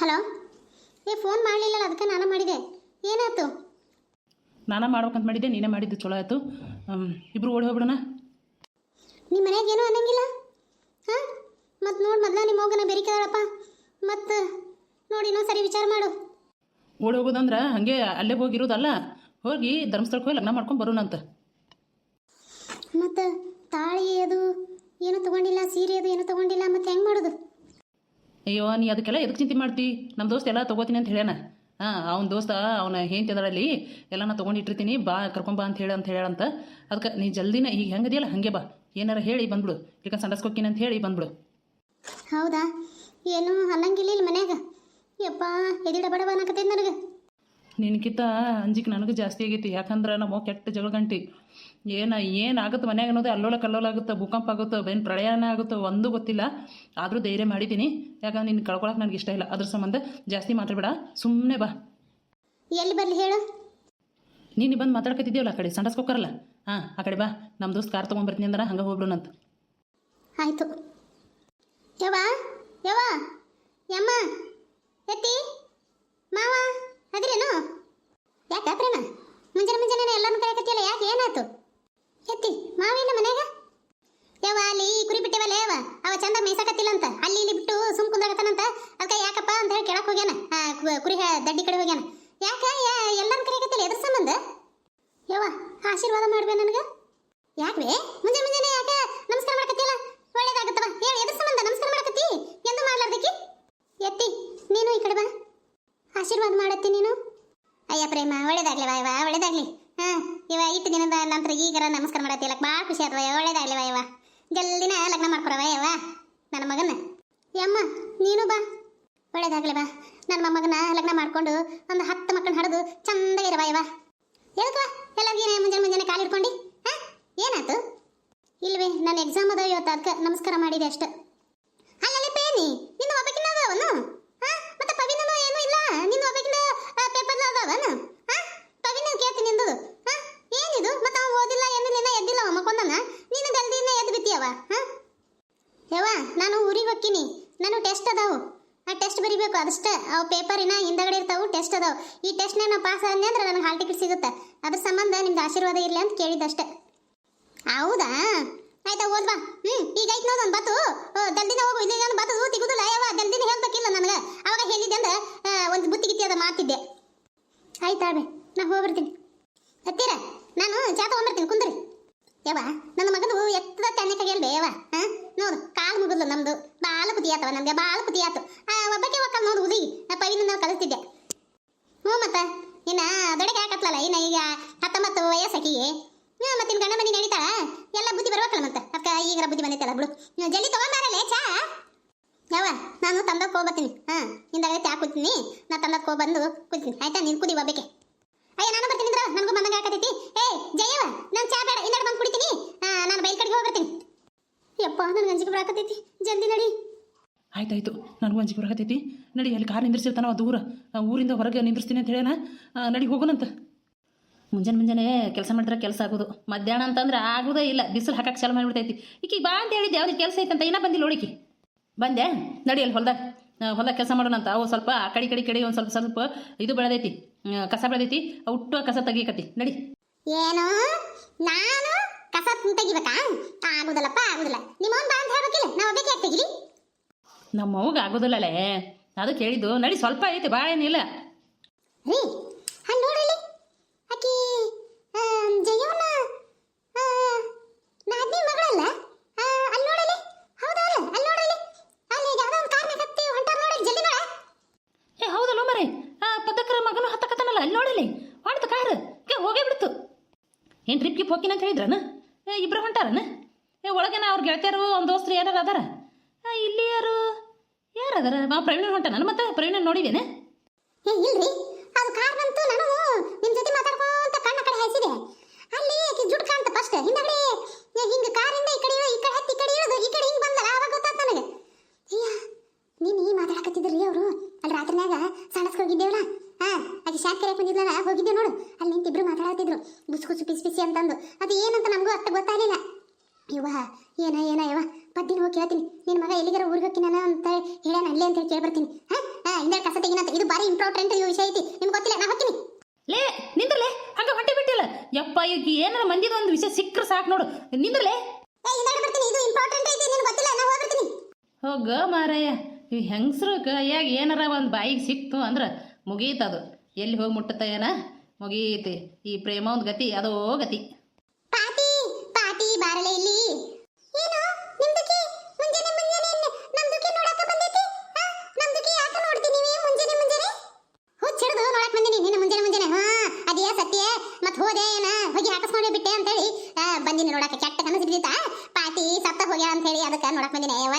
Hello. Phone ಮಾಡಲಿಲ್ಲಲ್ಲ, ಅದಕ್ಕೆ ನಾನು ಮಾಡಿದೆ. ಏನಾಯ್ತು? ನಾನು ಮಾಡ್ಬೇಕಂತ ಮಾಡಿದ್ದೆ, ನೀನೇ ಮಾಡಿದ್ದು ಚಲೋ ಆಯಿತು. ಇಬ್ರು ಓಡಿ ಹೋಗ್ಬಿಡೋಣ. ನಿಮ್ಮ ಮನೆಯಾಗ ಏನೂ ಅನ್ನಂಗಿಲ್ಲ? ಹಾಂ, ಮತ್ತು ನೋಡಿ ಮೊದಲ ನಿಮ್ಮ ಹೋಗನ ಬೆರಿಕೆದಾಳಪ್ಪ. ಮತ್ತು ನೋಡಿ ಇನ್ನೊಂದು ಸರಿ ವಿಚಾರ ಮಾಡು. ಓಡಿ ಹೋಗೋದಂದ್ರೆ ಹಾಗೆ ಅಲ್ಲೇ ಹೋಗಿರೋದಲ್ಲ, ಹೋಗಿ ಧರ್ಮಸ್ಥಳಕ್ಕೆ ಹೋಗಿ ಲಗ್ನ ಮಾಡ್ಕೊಂಡು ಬರೋಣಂತ. ಮತ್ತು ತಾಳಿ ಅದು ಏನು ತೊಗೊಂಡಿಲ್ಲ, ಸೀರೆ ಅದು ಏನು ತೊಗೊಂಡಿಲ್ಲ, ಮತ್ತು ಹೆಂಗೆ ಮಾಡೋದು? ಅಯ್ಯೋ, ನೀ ಅದಕ್ಕೆಲ್ಲ ಎದಕ್ಕೆ ಚಿಂತೆ ಮಾಡ್ತಿ? ನಮ್ಮ ದೋಸ್ತ ಎಲ್ಲ ತೊಗೋತೀನಿ ಅಂತ ಹೇಳ್ಯಾನ. ಅವ್ನ ದೋಸ್ತ ಅವನ ಹೆಂಡತಿದರಲ್ಲಿ ಎಲ್ಲ ನಾನು ತೊಗೊಂಡಿಟ್ಟಿರ್ತೀನಿ, ಬಾ ಕರ್ಕೊಂಬಾ ಅಂತ ಹೇಳಂತ. ಅದಕ್ಕೆ ನೀ ಜಲ್ದಿನ ಈಗ ಹೆಂಗದಿಯಲ್ಲ ಹಾಗೆ ಬಾ, ಏನಾರ ಹೇಳಿ ಬಂದ್ಬಿಡು, ಈಗ ಸಂಡಸ್ಕೊಕ್ಕಿನ ಅಂತ ಹೇಳಿ ಬಂದ್ಬಿಡು. ಹೌದಾ? ಏನು ಅನ್ನಂಗಿಲ್ಲ ಇಲ್ಲಿ ಮನ್ಯಾಗ? ಯಪ್ಪ, ಎದಿಡ ಬಡವ ಅನ್ನಕತ್ತೈತೆ ನನಗೆ. ನಿನಕಿಂತ ಅಂಜಿಕೆ ನನಗೆ ಜಾಸ್ತಿ ಆಗೈತಿ. ಯಾಕಂದ್ರೆ ನಮ್ಮ ಕೆಟ್ಟ ಜಗಳ ಗಂಟಿ ಏನಾಗುತ್ತೆ ಮನ್ಯಾಗ ಅನ್ನೋದು ಅಲ್ಲೋಲ ಕಲ್ಲೋಲ ಆಗುತ್ತೆ, ಭೂಕಂಪ ಆಗುತ್ತೆ, ಏನು ಪ್ರಳಯನ ಆಗುತ್ತೆ, ಒಂದೂ ಗೊತ್ತಿಲ್ಲ. ಆದರೂ ಧೈರ್ಯ ಮಾಡಿದ್ದೀನಿ, ಯಾಕಂದ್ರೆ ನಿನ್ನ ಕಳ್ಕೊಳಕ್ಕೆ ನನಗೆ ಇಷ್ಟ ಇಲ್ಲ. ಅದ್ರ ಸಂಬಂಧ ಜಾಸ್ತಿ ಮಾತಾಡಬೇಡ, ಸುಮ್ಮನೆ ಬಾ. ಎಲ್ಲಿ ಬರಲಿ ಹೇಳು? ನೀನು ಬಂದು ಮಾತಾಡ್ಕೊತಿದ್ದೀವಲ್ಲ ಆ ಕಡೆ ಸಂಡಸ್ಕೊಕ್ಕರಲ್ಲ, ಆ ಕಡೆ ಬಾ. ನಮ್ಮ ದೋಸ್ತ್ ಕಾರ್ ತೊಗೊಂಬರ್ತೀನಿ ಅಂದ್ರೆ ಹಂಗೆ ಹೋಗ್ಬಿಡೋಣಂತ. ಆಯಿತು. ಯವ್ವ ಯವ್ವ, ಯಮ್ಮ, ಎತ್ತಿ ಮಾವ ಅದಿರೇನು? ಯಾಕೆ ಪ್ರೇಮ ಮುಂಜಾನೆ ಎಲ್ಲಾನು ಕಾಯಕತ್ತಿಯಲ್ಲ, ಯಾಕೆ ಏನಾಯ್ತು? ಎತ್ತಿ ಮಾವಿಲ್ಲ ಮನ್ಯಾಗ? ಯವ್ವ, ಅಲ್ಲಿ ಕುರಿ ಬಿಟ್ಟೇವಲ್ಲ ಯವ್ವ, ಅವ ಚಂದ ಮೇಯ್ಸಕತ್ತಿಲ್ಲ ಅಂತ, ಅಲ್ಲಿ ಇಲ್ಲಿ ಬಿಟ್ಟು ಸುಮ್ ಕುಂದಾಗತ್ತಾನಂತ. ಅದಕ್ಕೆ ಯಾಕಪ್ಪ ಅಂತ ಹೇಳಿ ಕೆಳಕ್ಕೆ ಹೋಗ್ಯಾನ, ಕುರಿ ದಡ್ಡಿ ಕಡೆ ಹೋಗ್ಯಾನ. ಯಾಕೆ ಎಲ್ಲಾನು ಕರೆಯಕತ್ತಿಲ್ಲ, ಎದ್ರ ಸಂಬಂಧ? ಯವ್ವ, ಆಶೀರ್ವಾದ ಮಾಡ್ಬೇ ನನಗೆ. ಯಾಕೆ ಮುಂಜಾನೆ ಯಾಕೆ ನಮಸ್ಕಾರ ಮಾಡಕತ್ತಿಲ್ಲ? ಒಳ್ಳೇದಾಗುತ್ತವ ಹೇಳಿ, ಎದ್ರ ಸಂಬಂಧ ನಮಸ್ಕಾರ ಮಾಡಕತ್ತಿ? ಎಂದು ಮಾಡ್ಲಾರ್ದಕ್ಕಿ? ಎತ್ತಿ ನೀನು ಈ ಕಡೆ ಬಾ, ಆಶೀರ್ವಾದ ಮಾಡತ್ತಿ ನೀನು. ಅಯ್ಯ ಪ್ರೇಮ, ಒಳ್ಳೇದಾಗ್ಲಿ ವಾಯವ, ಒಳ್ಳೇದಾಗ್ಲಿ. ಇಟ್ಟು ದಿನದ ನಂತರ ಈಗರ ನಮಸ್ಕಾರ ಮಾಡತ್ತಿಲ್ಲ, ಭಾಳ ಖುಷಿ ಆದ್ವ. ಒಳ್ಳೇದಾಗ್ಲಿ ವಾಯವ, ಜಲ್ದಿನ ಲಗ್ನ ಮಾಡ್ಕೊಡವ ಯವ್ವ ನನ್ನ ಮಗನ. ಯಮ್ಮ ನೀನು ಬಾ, ಒಳ್ಳೇದಾಗ್ಲಿ ಬಾ. ನನ್ನ ಮೊಮ್ಮಗನ ಲಗ್ನ ಮಾಡ್ಕೊಂಡು ಒಂದು 10 ಮಕ್ಕಳನ್ನ ಹಡಿದು ಚಂದಾಗಿರವ ಯವ್ವ. ಎದಕ್ಕವ ಎಲ್ಲರಿಗೇನೆ ಮುಂಜಾನೆ ಕಾಲು ಹಿಡ್ಕೊಂಡು? ಏನಾಯ್ತು? ಇಲ್ವೇ, ನನ್ನ ಎಕ್ಸಾಮ್ ಅದಾವ ಇವತ್ತು, ಅದಕ್ಕೆ ನಮಸ್ಕಾರ ಮಾಡಿದೆ ಅಷ್ಟೆ. ಅಲ್ಲಲ್ಲಿ ಪೇನಿ ನಿನ್ನ ಒಬ್ಬಕಿನ ಅದಾವನು? ಮತ್ತೆ ಪವಿನೂ ಏನೂ ಇಲ್ಲ, ನಿನ್ನ ಒಬ್ಬಕಿನ ಪೇಪರ್ ಅದಾವನು? ಪವಿನ ಕೇಳ್ತೀನಿ ನಿಂದು. ಏನಿದು? ಮತ್ತೆ ಅವ ಓದಿಲ್ಲ ಏನಿಲ್ಲ, ಎದ್ದಿಲ್ಲ, ಅವ ಮಕ್ಕೊಂದನ. ನೀನು ಜಲ್ದಿನ ಎದ್ದು ಬಿತ್ತಿಯವ. ಯವ್ವ, ನಾನು ಊರಿಗೆ ಹೋಗ್ತೀನಿ, ನಾನು ಟೆಸ್ಟ್ ಅದಾವು, ಆ ಟೆಸ್ಟ್ ಬರಿಬೇಕು ಅದಷ್ಟೇ. ಅವು ಪೇಪರಿನ ಹಿಂದಗಡೆ ಇರ್ತಾವು, ಟೆಸ್ಟ್ ಅದಾವು. ಈ ಟೆಸ್ಟ್ನಾಗ ನಾವು ಪಾಸ್ ಆದ್ನಿ ಅಂದ್ರೆ ನನಗೆ ಹಾಲ್ ಟಿಕೆಟ್ ಸಿಗುತ್ತೆ. ಅದ್ರ ಸಂಬಂಧ ನಿಮ್ದು ಆಶೀರ್ವಾದ ಇರಲಿ ಅಂತ ಕೇಳಿದ್ದಷ್ಟೆ. ಹೌದಾ? ಆಯ್ತಾ, ಓದ್ಬಾ. ಈಗ ಐತ್ ನೋಡು ಒಂದು ಬತ್ತು, ಜಲ್ದಿನ ಹೋಗು. ಇಲ್ಲಿ ನಾನು ಬತ್ತು ತಿಗುದಿಲ್ಲ ಯವ್ವ, ಜಲ್ದಿನ ಹೇಳ್ಬೇಕಿಲ್ಲ ನನಗೆ. ಅವಾಗ ಹೇಳಿದ್ದೆ ಅಂದ್ರೆ ಒಂದು ಬುತ್ತಿ ಗಿತ್ತಿ ಅದ ಮಾಡ್ತಿದ್ದೆ. ಆಯ್ತಾಳ್ಬೆ, ನಾ ಹೋಗ್ಬರ್ತೀನಿ. ಹತ್ತೀರ ನಾನು ಚಾ ತಗೊಂಡ್ಬರ್ತೀನಿ, ಕುಂದ್ರಿ. ಯವ್ವ, ನನ್ನ ಮಗನು ಎತ್ತದ ತೆಣ್ಣೆಕಾಗಿ ಅಲ್ವೇ ಯವ್ವ? ನೋಡು ಕಾಲು ಮುಗಿದ್ಲು ನಮ್ದು, ಬಾಳ ಪುತಿ ಆತವ ನಮ್ಗೆ, ಬಾಳ ಪುತಿ ಆತು. ಒಬ್ಬಕ್ಕೆ ಒಕ್ಕಲ್ ನೋಡು ಹುಡುಗಿ ಪವಿನ ನಾವು ಕಲಿಸ್ತಿದ್ದೆ. ಮತ್ತೆ ಇನ್ನ ದೊಡ್ಡಗೆ ಹಾಕತ್ಲಲ್ಲ, ಇನ್ನ ಈಗ 19 ವಯಸ್ಸಾಕಿಗೆ. ಮತ್ತೆ ಗಂಡ ಮನೆ ನಡೀತಾಳ, ಎಲ್ಲ ಬುದ್ಧಿ ಬರ್ಬೇಕಲ್ಲ. ಮತ್ತೆ ಅದಕ್ಕೆ ಈಗರ ಬುದ್ಧಿ ಬಂದೈತಲ್ಲ ಬಿಡು. ಜಲ್ದಿ ತಗೊಂಬಾರಲ್ಲೇ ಚಾ. ಯವ್ವ, ನಾನು ತಂದಕ್ಕೆ ಹೋಗ್ಬರ್ತೀನಿ. ಹಿಂದಾಗಡೆ ಚಾ ಕೂತೀನಿ, ನಾ ತಂದಕ್ಕೆ ಹೋಗ್ಬಂದು ಕೂತೀನಿ. ಆಯ್ತಾ? ನೀನು ಕುದಿ ಒಬ್ಬಕ್ಕೆ. ಅಯ್ಯ, ನಾನು ಬರ್ತೀನಿ ಅಂದ್ರೆ ನನಗೂ ಬಂದಂಗೆ ಹಾಕತೈತಿ. ಜಯವ, ನಾನು ಚಾ ಬೇಡ, ಹಿಂದಾಗಡೆ ಬಂದು ಕುಡಿತೀನಿ. ನಾನು ಬೈಲ್ ಕಡೆಗೆ ಹೋಗ್ಬರ್ತೀನಿ. ಯಪ್ಪ, ನನಗೆ ಅಂಜಿಕೆ ಬರಾಕತೈತಿ, ಜಲ್ದಿ ನಡಿ. ಆಯ್ತಾಯ್ತು, ನನಗೂ ಅಂಜಿಕೆ ಬರಾಕತೈತಿ. ನಡಿ, ಅಲ್ಲಿ ಕಾರ್ ನಿಂದಿರ್ಸಿರ್ತಾನ ದೂರ, ಊರಿಂದ ಹೊರಗೆ ನಿಂದಿರ್ಸ್ತೀನಿ ಅಂತ ಹೇಳ್ಯಾನ. ನಡಿ ಹೋಗೋಣಂತ. ಮುಂಜಾನೆ ಕೆಲಸ ಮಾಡಿದ್ರೆ ಕೆಲಸ ಆಗೋದು, ಮಧ್ಯಾಹ್ನ ಅಂತಂದ್ರೆ ಆಗೋದೇ ಇಲ್ಲ. ಬಿಸಿಲು ಹಾಕಕ್ಕೆ ಚಾಲು ಮಾಡಿಬಿಡ್ತೈತಿ. ಈಕಿ ಬಾ ಅಂತ ಹೇಳಿದ್ದೆ, ಯಾವ್ದು ಕೆಲಸ ಐತಂತ ಇನ್ನೂ ಬಂದಿಲ್ಲ ನೋಡಿಕಿ. ಬಂದೆ, ನಡಿ ಅಲ್ಲಿ ಹೊಲ್ದಾಗ ಕೆಲಸ ಮಾಡೋಣಂತ. ಅವು ಸ್ವಲ್ಪ ಆ ಕಡೆ ಒಂದು ಸ್ವಲ್ಪ ಇದು ಬೆಳೆದೈತಿ, ಕಸ ಬೆಳೆದೈತಿ. ಹುಟ್ಟು ಕಸ ತೆಗಿಯಕತ್ತಿ. ನಡಿ. ಏನು ನಾನು ಕಸ ತೆಗಿಬೇಕಾ? ಆಗುದಲ್ಲಪ್ಪ, ಆಗುದಿಲ್ಲ. ನಿಮ್ಮವ್ನು ಬಾ ಅಂತ ಹೇಳ್ಬೇಕಿಲ್ಲ, ನಾವು ಒಬ್ಬಕ್ಕೆ ಯಾಕೆ ತೆಗಿಲಿ? ನಮ್ಮ ಅವ್ಗೆ ಆಗೋದಿಲ್ಲಲೇ, ಅದಕ್ಕೆ ಹೇಳಿದ್ದು. ನಡಿ, ಸ್ವಲ್ಪ ಐತಿ, ಭಾಳ ಏನಿಲ್ಲ. ರೀ, ಅಲ್ಲಿ ನೋಡಲಿ ಆಕಿ ಜಯವ್ವನ ನಾದ್ನಿ ಮಗಳಲ್ಲ? ಅಲ್ಲಿ ನೋಡಲಿ. ಹೌದಲ್ಲ? ಅಲ್ಲಿ ನೋಡಲಿ, ಅಲ್ಲಿ ಯಾವ್ದೋ ಒಂದು ಕಾರ್ ಕತ್ತಿ ಹೊಂಟಾರ ನೋಡಿ, ಜಲ್ದಿ ನೋಡ. ಹೌದಲ್ಲ ಮರೆ, ಪದಕರ ಮಗನು ಹತ್ತಕತ್ತಾನಲ್ಲ, ಅಲ್ಲಿ ನೋಡಲಿ. ಹೊಡ್ತು ಕಾರ್, ಹೋಗೇ ಬಿಡ್ತು. ಏನು ಟ್ರಿಪ್ಗೆ ಹೋಗ್ತೀನಿ ಅಂತ ಹೇಳಿದ್ರನ? ಇಬ್ಬರು ಹೊಂಟಾರನ? ಒಳಗೇನ ಅವ್ರ ಗೆಳತಿಯರು, ಒಂದು ದೋಸ್ತರು ಯಾರು ಅದಾರ? ಇಲ್ಲಿ ಯಾರು ಅದಾರ? ಪ್ರವೀಣ್ ಹೊಂಟಾನ? ಮತ್ತೆ ಪ್ರವೀಣ್ ನೋಡಿದ್ದೇನೆ. ಇಲ್ರಿ, ಅದು ಕಾರ್ ಬಂತು. ನಾನು ನಿಮ್ಮ ಜೊತೆ ಮಾತಾಡ್ಕೊಂತ ಕಣ್ಣ ಕಡೆ ಹಾಯಿಸಿದೆ. ಅಲ್ಲಿ ಆಕಿ ಜುಟ್ ಕಾಣ್ತ ಫಸ್ಟ್, ಹಿಂದಗಡೆ ಹಿಂಗೆ ಕಾರಿಂದ ಈ ಕಡೆ ಹತ್ತಿ, ಈ ಕಡೆ ಇಳಿದು ಈ ಕಡೆ ಹಿಂಗೆ ಬಂದಲ್ಲ, ಆವಾಗ ಗೊತ್ತಾಯ್ತು ನನಗೆ. ಅಯ್ಯ, ನೀನು ಮಾತಾಡಕತ್ತಿದ್ರಿ ಅವರು ಅಲ್ಲಿ ರಾತ್ರಿನಾಗ ಸಣ್ಣಸ್ಗೆ ಹೋಗಿದ್ದೇವಲ್ಲ. ಆಕೆ ಶಾಂತ ಕರೆಯಕ್ಕೆ ಬಂದಿದ್ಲಲ್ಲ, ಹೋಗಿದ್ದೆ ನೋಡು. ಅಲ್ಲಿ ನಿಂತಿಬ್ರು ಮಾತಾಡ್ತಿದ್ರು, ಬುಸ್ಕುಸು ಪಿಸಿ ಅಂತಂದು. ಅದು ಏನಂತ ನಮಗೂ ಅರ್ಥ ಗೊತ್ತಾಗಲಿಲ್ಲ. ಯವ್ವ, ಏನ ಯವ್ವ, ಪದ್ದಿನ ಹೋಗಿ ಕೇಳ್ತೀನಿ. ನಿನ್ನ ಮಗ ಎಲ್ಲಿಗಾರ ಊರಿಗೆ ಹೋಗ್ತೀನಿ ಅಂತ ಹೇಳ್ಯಾನ, ಅಲ್ಲೇ ಅಂತ ಹೇಳಿ ಕೇಳ್ಬರ್ತೀನಿ. ಹಿಂದೆ ಕಸ ಇಂಪಾರ್ಟೆಂಟ್ ವಿಷಯ ಐತಿ ನಿಮ್ಗೆ ಗೊತ್ತಿಲ್ಲ ನಾ ಹೋಗ್ತೀನಿ ಲೇ ನಿಂದ್ರಲೇ ಹಂಗ ಹೊಟ್ಟೆ ಬಿಟ್ಟಿಲ್ಲ ಯಪ್ಪ ಈಗ ಏನಾರ ಮಂದಿದ ಒಂದು ವಿಷಯ ಸಿಕ್ಕರೆ ಸಾಕು ನೋಡು ನಿಂದ್ರಲೇ ಏ ಹಿಂದೆಡೆ ಬರ್ತೀನಿ ಇದು ಇಂಪಾರ್ಟೆಂಟ್ ಐತಿ ನಿಮ್ಗೆ ಗೊತ್ತಿಲ್ಲ ನಾ ಹೋಗ್ಬಿಡ್ತೀನಿ ಹೋಗ ಮಾರಾಯ ಈ ಹೆಂಗಸ್ರು ಕೈಯಾಗ ಏನಾರ ಒಂದು ಬಾಯಿಗೆ ಸಿಕ್ತು ಅಂದ್ರೆ ಮುಗೀತದು ಎಲ್ಲಿ ಹೋಗಿ ಮುಟ್ಟುತ್ತ ಏನ ಮುಗೀತಿ ಈ ಪ್ರೇಮ ಒಂದು ಗತಿ ಅದೋ ಗತಿ ಪಾಟಿ ಪಾಟಿ ಬಾರಲೆ ಇಲ್ಲಿ ಏನು ನಿಮ್ದಕ್ಕೆ ಮುಂಜಾನೆ ನಮ್ದಕ್ಕೆ ನೋಡಕ ಬಂದೈತಿ ನಮ್ದಕ್ಕೆ ಯಾಕ ನೋಡ್ತೀನಿ ನೀವು ಮುಂಜಾನೆ ಹುಚ್ಚಿಡ್ದು ನೋಡಕ್ ಬಂದಿನಿ ನಿನ್ನ ಮುಂಜಾನೆ ಹಾ ಅದೇ ಸತ್ಯ ಮತ್ ಹೋದೆ ಏನ ಹೋಗಿ ಹಾಕಿಸ್ಕೊಂಡೇ ಬಿಟ್ಟೆ ಅಂತ ಹೇಳಿ ಬಂದಿನಿ ನೋಡಕ ಕೆಟ್ಟ ಕನಸು ಬಿದ್ದಿತ್ತ ಪಾಟಿ ಸತ್ತ ಹೋಗ್ಯ ಅಂತ ಹೇಳಿ ಅದಕ್ಕೆ ನೋಡಕ್ ಬಂದಿನಿ ಯವ್ವ